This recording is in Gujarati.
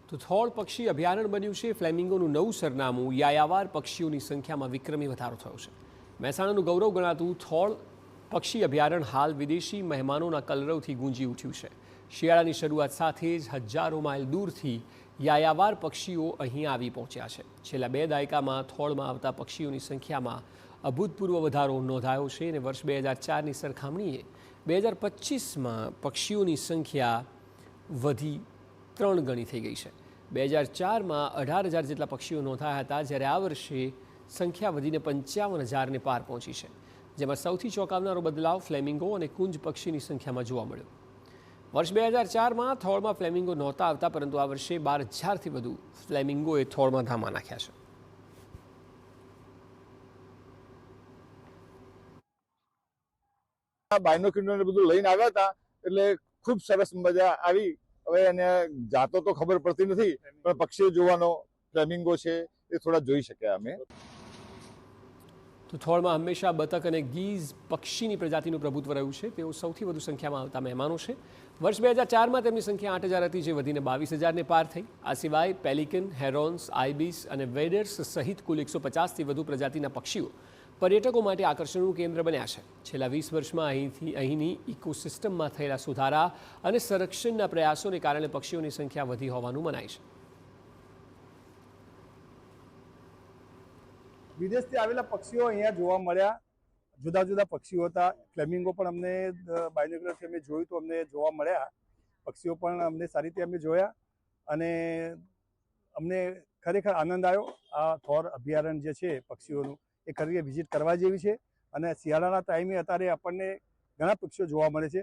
તો થોળ પક્ષી અભયારણ્ય બન્યું છે ફ્લેમિંગોનું નવું સરનામું યાયાવાર પક્ષીઓની સંખ્યામાં વિક્રમી વધારો થયો છે। મહેસાણાનું ગૌરવ ગણાતું થોળ પક્ષી અભયારણ્ય હાલ વિદેશી મહેમાનોના કલરવથી ગુંજી ઉઠ્યું છે। શિયાળાની શરૂઆત સાથે જ હજારો માઇલ દૂરથી યાયાવાર પક્ષીઓ અહીં આવી પહોંચ્યા છે। છેલ્લા 2 દાયકામાં થોળમાં આવતા પક્ષીઓની સંખ્યામાં અભૂતપૂર્વ વધારો નોંધાયો છે અને વર્ષ 2004ની સરખામણીએ 2025માં પક્ષીઓની સંખ્યા વધી 3 ગણી થઈ ગઈ છે। 2004માં 18,000 જેટલા પક્ષીઓ નોંધાયા હતા, જ્યારે આ વર્ષે સંખ્યા વધીને 55,000ને પાર પહોંચી છે, જેમાં સૌથી ચોંકાવનારો બદલાવ ફ્લેમિંગો અને કુંજ પક્ષીની સંખ્યામાં જોવા મળ્યો। વર્ષ 2004માં થોળમાં ફ્લેમિંગો નહોતા આવતા, પરંતુ આ વર્ષે 12,000થી વધુ ફ્લેમિંગોએ થોળમાં ધામા નાખ્યા છે। બાયનોક્યુલર બધું લઈને આવ્યા હતા, એટલે ખૂબ સરસ મજા આવી। હવે એને જાતો તો ખબર પડતી નથી, પણ પક્ષીઓ જોવાનો ફ્લેમિંગો છે એ થોડા જોઈ શક્યા અમે। તો થોળમાં હંમેશા બતક અને ગીઝ પક્ષીની પ્રજાતિનું પ્રભુત્વ રહ્યું છે। તેઓ સૌથી વધુ સંખ્યામાં આવતા મહેમાનો છે। વર્ષ 2004માં તેમની સંખ્યા 8,000 હતી, જે વધીને 22,000ને પાર થઈ। આ સિવાય પેલિકન, હેરોન્સ, આઇબિસ અને વેડર્સ સહિત કુલ 150થી વધુ પ્રજાતિના પક્ષીઓ પર્યટકો માટે આકર્ષણનું કેન્દ્ર બન્યા છે। છેલ્લા 20 વર્ષમાં અહીંની ઇકોસિસ્ટમમાં થયેલા સુધારા અને સંરક્ષણના પ્રયાસોને કારણે પક્ષીઓની સંખ્યા વધી હોવાનું મનાય છે। વિદેશથી આવેલા પક્ષીઓ અહીંયા જોવા મળ્યા। જુદા જુદા પક્ષીઓ હતા। ફ્લેમિંગો પણ અમને બાયનોક્યુલરથી અમે જોયું તો અમને જોવા મળ્યા। પક્ષીઓ પણ અમને સારી રીતે અમે જોયા અને અમને ખરેખર આનંદ આવ્યો। આ થોર અભયારણ્ય જે છે પક્ષીઓનું, એ ખરેખર વિઝિટ કરવા જેવી છે અને શિયાળાના ટાઈમે અત્યારે આપણને ઘણા પક્ષીઓ જોવા મળે છે।